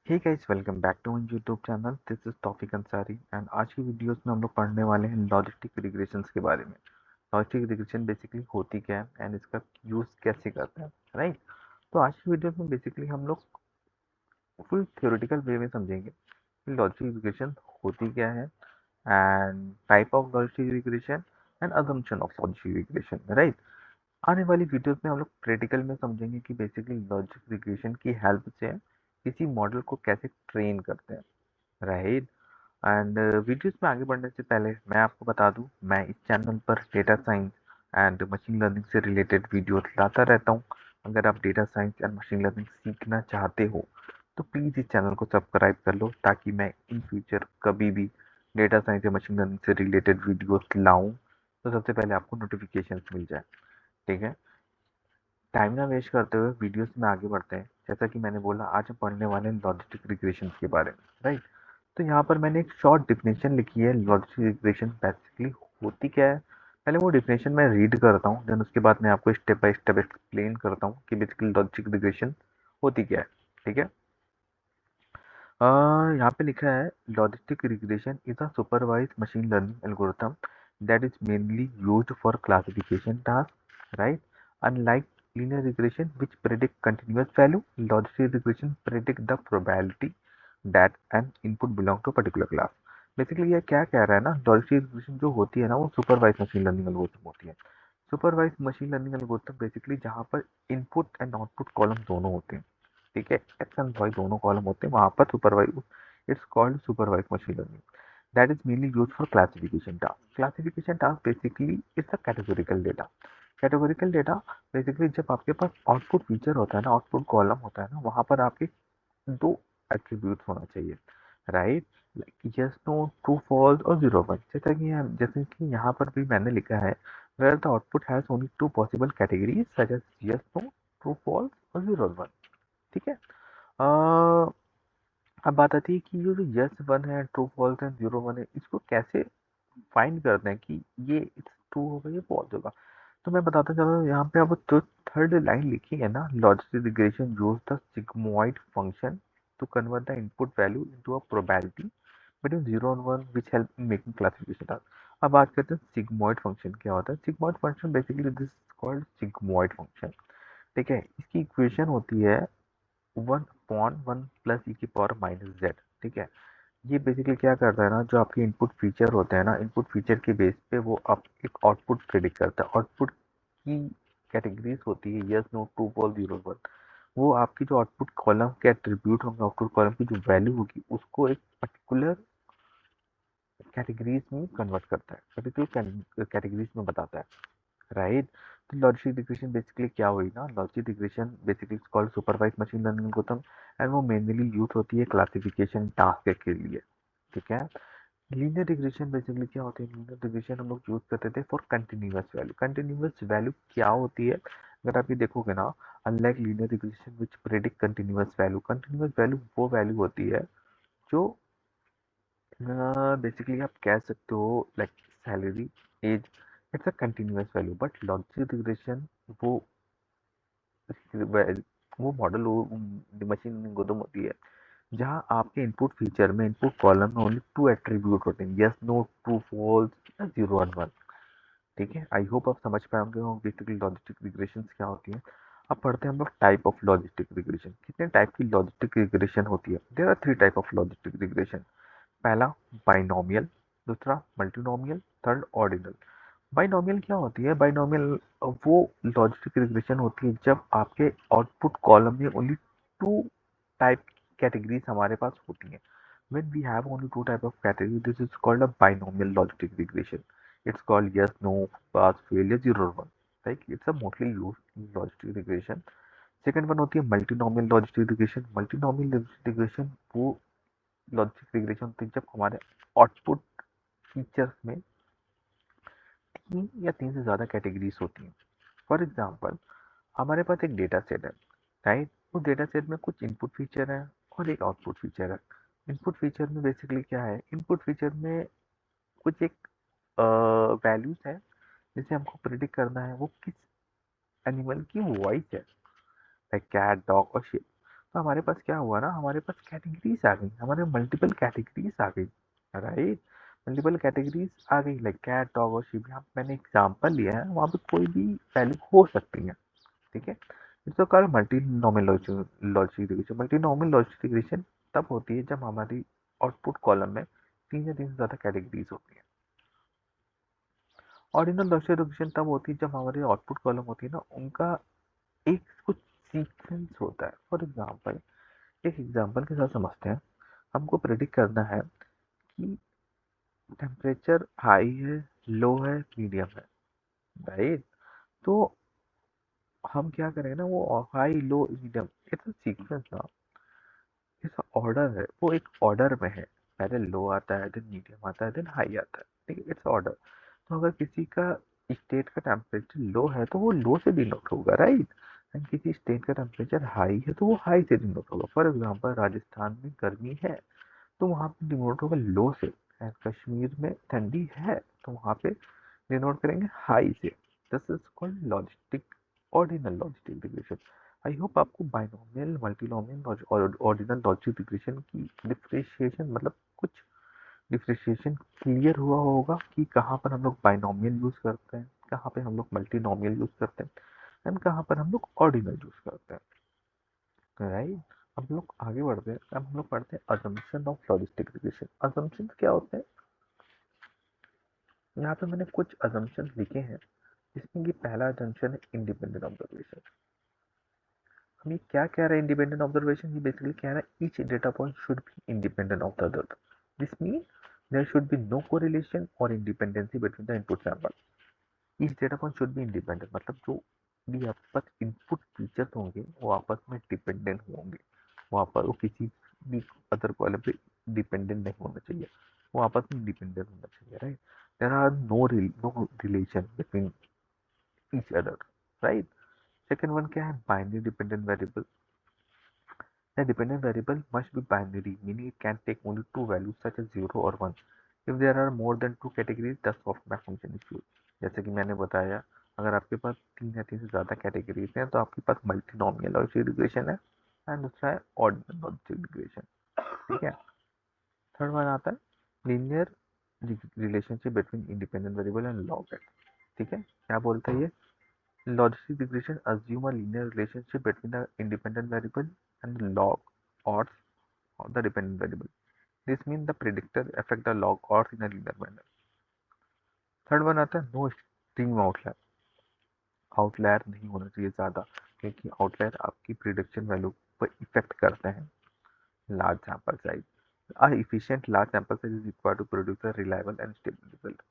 Hey guys, welcome back to my YouTube channel. This is Taufiq Ansari and आज की videos में हम लोग पढ़ने वाले हैं लॉजिस्टिक रिग्रेशंस के बारे में। लॉजिस्टिक रिग्रेशन बेसिकली होती क्या है एंड इसका यूज कैसे करते हैं, राइट। तो आज की वीडियो में बेसिकली हम लोग फुल थ्योरेटिकल वे में समझेंगे कि लॉजिस्टिक रिग्रेशन होती क्या है and type of logistic regression and assumption of logistic regression, right. आने वाली वीडियोस में हम लोग प्रैक्टिकल में समझेंगे कि बेसिकली लॉजिस्टिक रिग्रेशन की हेल्प से किसी मॉडल को कैसे ट्रेन करते हैं, राइट। एंड वीडियोस में आगे बढ़ने से पहले मैं आपको बता दूं, मैं इस चैनल पर data science and machine learning से रिलेटेड वीडियोस लाता रहता हूं। अगर आप data science and machine learning सीखना चाहते हो तो प्लीज़ इस चैनल को सब्सक्राइब कर लो ताकि मैं इन फ्यूचर कभी भी डेटा साइंस या मशीन लर्निंग से रिलेटेड वीडियोस लाऊं तो सबसे पहले आपको नोटिफिकेशन मिल जाए, ठीक है। टाइम ना वेस्ट करते हुए वीडियोस में आगे बढ़ते हैं। जैसा कि मैंने बोला, आज हम पढ़ने वाले हैं लॉजिस्टिक रिग्रेशन के बारे में, राइट। तो यहाँ पर मैंने एक शॉर्ट डिफिनेशन लिखी है लॉजिस्टिक रिग्रेशन बेसिकली होती क्या है। पहले वो डिफिनेशन मैं रीड करता हूँ, देन उसके बाद मैं आपको स्टेप बाय स्टेप एक्सप्लेन करता हूँ कि बेसिकली लॉजिस्टिक रिग्रेशन होती क्या है, ठीक है। यहाँ पे लिखा है logistic regression is a supervised machine learning algorithm that is mainly used for classification tasks, right? Unlike linear regression, which predict continuous value, logistic regression predict the probability that an input belong to a particular class. Basically ये क्या कह रहा है ना, logistic regression जो होती है ना वो सुपरवाइज मशीन लर्निंग एल्गोरिथम होती है। Supervise machine learning algorithm basically जहाँ पर इनपुट एंड आउटपुट कॉलम दोनों होते हैं, ठीक है, एक्स एंड वाई दोनों कॉलम होते हैं, वहां पर supervise, it's called supervise machine learning that is mainly used for classification task. Classification task basically is a categorical data. Categorical data basically जब आपके पास आउटपुट फीचर होता है ना, आउटपुट कॉलम होता है ना, वहां पर आपके दो एट्रीब्यूट्स होना चाहिए, right. Like yes no, true false और जीरो वन। जैसे कि यहाँ पर भी मैंने लिखा है where the output has only two possible categories such as yes no, true false और जीरो वन, ठीक है। अब बात आती है कि ये जो यस वन है, true false and zero one है, इसको कैसे फाइंड करते हैं कि ये ट्रू होगा ये फॉल्स होगा। तो मैं बताता चलो, यहाँ पे अब जो थर्ड लाइन लिखी है ना, logistic regression use the sigmoid function to convert the input value into a probability between zero and one which help in making classification task. अब बात करते हैं सिग्मोइड फंक्शन क्या होता है। Sigmoid function basically this called sigmoid function, ठीक है। इसकी इक्वेशन होती है one upon one plus e की पावर माइनस जेड, ठीक है। ये बेसिकली क्या करता है ना, जो आपके इनपुट फीचर होते हैं ना, इनपुट फीचर के बेस पे वो आप एक आउटपुट प्रेडिक्ट करता है। आउटपुट की कैटेगरीज होती है yes no true false zero one. वो आपकी जो आउटपुट कॉलम के एट्रीब्यूट होंगे, आउटपुट कॉलम की जो वैल्यू होगी उसको एक पर्टिकुलर कैटेगरीज में कन्वर्ट करता है, पर्टिकुलर कैटेगरीज में बताता है, राइट। तो लॉजिस्टिक रिग्रेशन बेसिकली क्या हुई ना, logistic regression basically called supervise machine learning algorithm and वो मेनली यूज होती है क्लासिफिकेशन टास्क के लिए, ठीक है। लीनियर रिग्रेशन बेसिकली क्या होती है, लीनियर रिग्रेशन हम लोग यूज करते थे for continuous value. Continuous value क्या होती है, अगर आप ये देखोगे ना, unlike linear regression which predict continuous value, continuous value वो वैल्यू होती है जो बेसिकली आप कह सकते हो like salary, age, it's a continuous value. But logistic regression वो वो मॉडल मशीन गोदम होती है जहाँ आपके इनपुट फीचर में, इनपुट कॉलम में ओनली टू एट्रीब्यूट होते हैं, यस नो ट्रू फॉल्स या जीरो वन वन, ठीक है। आई होप आप समझ पाए होंगे बेसिकली लॉजिस्टिक रिग्रेशन क्या होती है। अब पढ़ते हैं हम लोग टाइप ऑफ लॉजिस्टिक रिग्रेशन। कितने टाइप की लॉजिस्टिक रिग्रेशन होती है, there are three type of logistic regression. पहला बाइनोमियल, दूसरा मल्टीनोमियल, थर्ड ऑर्डिनल। बाइनोमियल क्या होती है, बाइनोमियल वो लॉजिस्टिक रिग्रेशन होती है जब आपके आउटपुट कॉलम में ओनली टू टाइप कैटेगरीज हमारे पास होती हैं। when we have only two type of category, this is called a binomial logistic regression. It's called yes no, pass fail या zero one, like it's a mostly used logistic regression. Second one होती है multinomial logistic regression. Multinomial logistic regression वो logistic regression होती है जब हमारे output features में तीन या तीन से ज़्यादा कैटेगरीज होती हैं। फॉर एग्जाम्पल, हमारे पास एक डेटा सेट है, राइट। उस डेटा सेट में कुछ इनपुट फीचर है और एक आउटपुट फीचर है। इनपुट फीचर में बेसिकली क्या है, इनपुट फीचर में कुछ एक वैल्यूज है जिसे हमको प्रिडिक्ट करना है वो किस एनिमल की वॉइस है, लाइक कैट, डॉग और शेप। तो हमारे पास क्या हुआ ना, हमारे पास कैटेगरीज आ गई, हमारे मल्टीपल कैटेगरीज आ गई, राइट। मल्टीपल कैटेगरीज आ गई, लाइक कैट डॉग और शीप। यहाँ पे मैंने एग्जाम्पल लिया है, वहाँ पे कोई भी वैल्यू हो सकती है, ठीक है। It's called multinomial logic regression. Multinomial logic regression तब होती है जब हमारी आउटपुट कॉलम में 3 या 3 से ज़्यादा कैटेगरीज होती है। ऑर्डिनल लॉजिक रिग्रेशन तब होती है जब हमारी आउटपुट कॉलम होती है ना, उनका एक कुछ सीक्वेंस होता है। फॉर एग्जाम्पल, एक एग्जाम्पल के साथ समझते हैं। हमको प्रेडिक्ट करना है कि टेम्परेचर हाई है, लो है, मीडियम है, राइट। तो हम क्या करेंगे ना, वो high low medium, it's sequence ना, इसका ऑर्डर है, वो एक ऑर्डर में है। पहले लो आता है, देन मीडियम आता है, देन हाई आता है, ठीक है, इट्स ऑर्डर। तो अगर किसी का स्टेट का टेम्परेचर लो है तो वो लो से डिनोट होगा, राइट। एंड किसी स्टेट का टेम्परेचर हाई है तो वो हाई से डिनोट होगा। फॉर एग्जाम्पल, राजस्थान में गर्मी है तो वहाँ पे डिनोट होगा लो से। एंड कश्मीर में ठंडी है तो वहाँ पे डिनोट करेंगे हाई से। This is called logistic, ordinal logistic regression. I hope आपको बाइनोमियल, मल्टीनोमियल और ऑर्डिनल लॉजिक रिग्रेशन की डिफरेंशिएशन, मतलब कुछ डिफरेंशिएशन क्लियर हुआ होगा कि कहाँ पर हम लोग बाइनोमियल यूज करते हैं, कहाँ पे हम लोग मल्टीनोमियल यूज करते हैं, एंड कहाँ पर हम लोग ऑर्डिनल यूज करते हैं, राइट। अब लोग आगे बढ़ते हैं, अब हम लोग पढ़ते हैं assumption of logistic regression. Assumption क्या होते हैं? यहाँ पे मैंने कुछ अजम्पशन लिखे हैं, जिसमें कि पहला अजम्पशन है इंडिपेंडेंट ऑब्जर्वेशन। हम ये क्या कह रहे हैं इंडिपेंडेंट ऑब्जर्वेशन? ये बेसिकली कह रहा है each data point should be independent of the other. This mean there should be no correlation और independency between the input sample. Each data point should be independent, मतलब जो भी आपस इनपुट फीचर्स होंगे वो आपस में डिपेंडेंट होंगे, वहाँ पर वो किसी भी अदर कॉलम पे डिपेंडेंट नहीं होना चाहिए, वो आपस में इंडिपेंडेंट होना चाहिए, right. There are no relation between each other, right. Second one क्या है? Binary dependent variable. The dependent variable must be binary, meaning it can take only two values such as 0 or 1. If there are more than two categories, the softmax function is used. जैसे कि मैंने बताया, अगर आपके पास 3 या 3 से ज़्यादा categories हैं तो आपके पास मल्टीनोमियल लॉजिक रिग्रेशन है, एंड दूसरा है ऑर्डिनल लॉजिक रिग्रेशन, ठीक है। थर्ड वन आता है linear relationship between independent variable and log odds, ठीक है। क्या बोलता है ये? Logistic regression assume a linear relationship between the independent variable and the log odds of the dependent variable. This means the predictor affect the log odds in a linear manner. Third one आता है no stream outlier. Outlier नहीं होना चाहिए ज़्यादा, क्योंकि outlier आपकी prediction value पर effect करते हैं। Large sample size, a efficient large sample size is required to produce a reliable and stable result,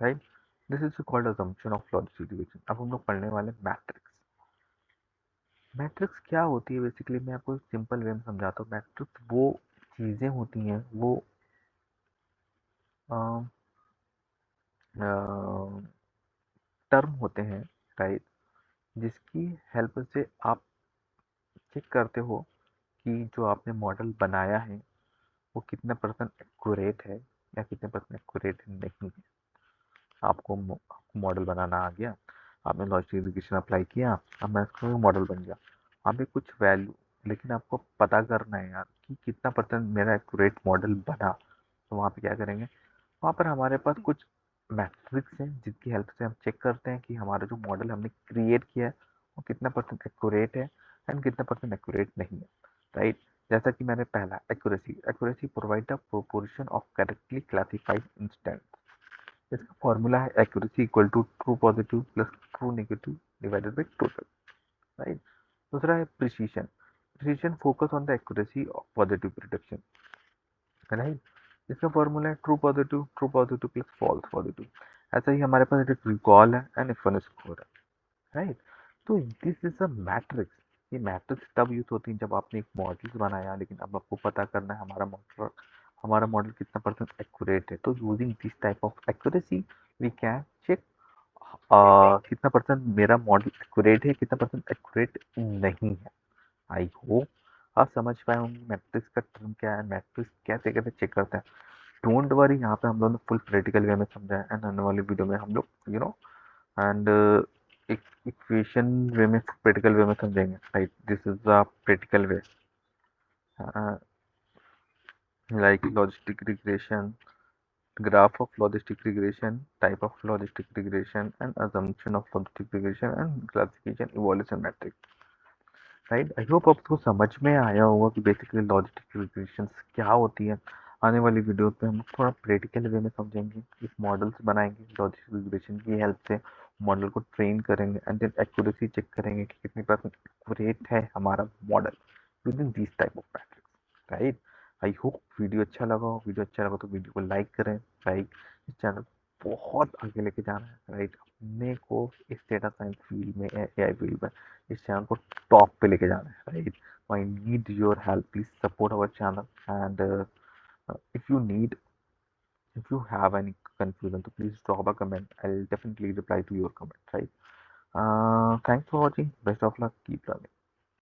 right? This is called assumption of logistic regression. अब हम लोग पढ़ने वाले मैट्रिक्स। मैट्रिक्स क्या होती है? बेसिकली मैं आपको सिंपल वे में समझाता हूँ। मैट्रिक्स वो चीज़ें होती हैं, वो टर्म होते हैं, राइट, जिसकी हेल्प से आप चेक करते हो कि जो आपने मॉडल बनाया है वो कितना परसेंट एक्यूरेट है या कितने परसेंट एक्यूरेट नहीं है। आपको मॉडल बनाना आ गया, आपने लॉजिक रिग्रेशन अप्लाई किया, अब मैं इसका मॉडल बन गया, वहाँ पे कुछ वैल्यू, लेकिन आपको पता करना है यार कि कितना परसेंट मेरा एक्यूरेट मॉडल बना। तो वहाँ पे क्या करेंगे, वहाँ पर हमारे पास कुछ मैट्रिक्स हैं जिसकी हेल्प से हम चेक करते हैं कि हमारा जो मॉडल हमने क्रिएट किया है वो कितना परसेंट एक्यूरेट है एंड कितना परसेंट एक्यूरेट नहीं है, राइट। जैसा कि मैंने पहला accuracy, accuracy provide the proportion of correctly classified instant. इसका फॉर्मूला है accuracy equal to true positive plus true negative divided by total, right. दूसरा है precision, precision focus on the accuracy of positive prediction, right. इसका formula है true positive plus false positive. ऐसा ही हमारे पास एक रिकॉल है एंड फन स्कोर है, राइट। तो दिस इज अ मैट्रिक्स। ये मैट्रिक्स तब यूज होती है जब आपने एक मॉडल बनाया, लेकिन अब आपको पता करना है हमारा मॉडल कितना परसेंट एक्यूरेट है। तो using this type of accuracy we can check कितना परसेंट मेरा मॉडल एक्यूरेट है, कितना परसेंट एक्यूरेट नहीं है। आई होप आप समझ पाए होंगे मैट्रिक्स का टर्म क्या है, मैट्रिक्स कैसे कैसे चेक करते हैं। डोंट वरी, यहाँ पे हम लोगों ने फुल प्रैक्टिकल वे में समझा है, एंड आने वाली वीडियो में हम लोग एंड एक इक्वेशन वे में प्रैक्टिकल वे में समझेंगे, right. This is the practical way, uh, like logistic regression, graph of logistic regression, type of logistic regression, and assumption of logistic regression, and classification evolution metric. Right, I hope आपको समझ में आया होगा कि basically logistic regressions क्या होती है। आने वाली वीडियो पे हम थोड़ा प्रैक्टिकल वे में समझेंगे, एक मॉडल्स बनाएंगे लॉजिस्टिक रिग्रेशन की हेल्प से, मॉडल को ट्रेन करेंगे एंड देन एक्यूरेसी चेक करेंगे कि कितनी परसेंट एक्यूरेट है हमारा model with in this type of matrix. Right, I hope video अच्छा लगा हो। वीडियो अच्छा लगा तो वीडियो को लाइक करें। राइट, इस चैनल बहुत आगे लेके जाना है। राइट, अपने को इस डेटा साइंस फील्ड में, एआई फील्ड में इस चैनल को टॉप पे लेके जाना है। Right, I need your help, please support our channel and if you need, if you have any confusion, so please drop a comment. I'll definitely reply to your comment. Right, thanks for watching. Best of luck, keep learning.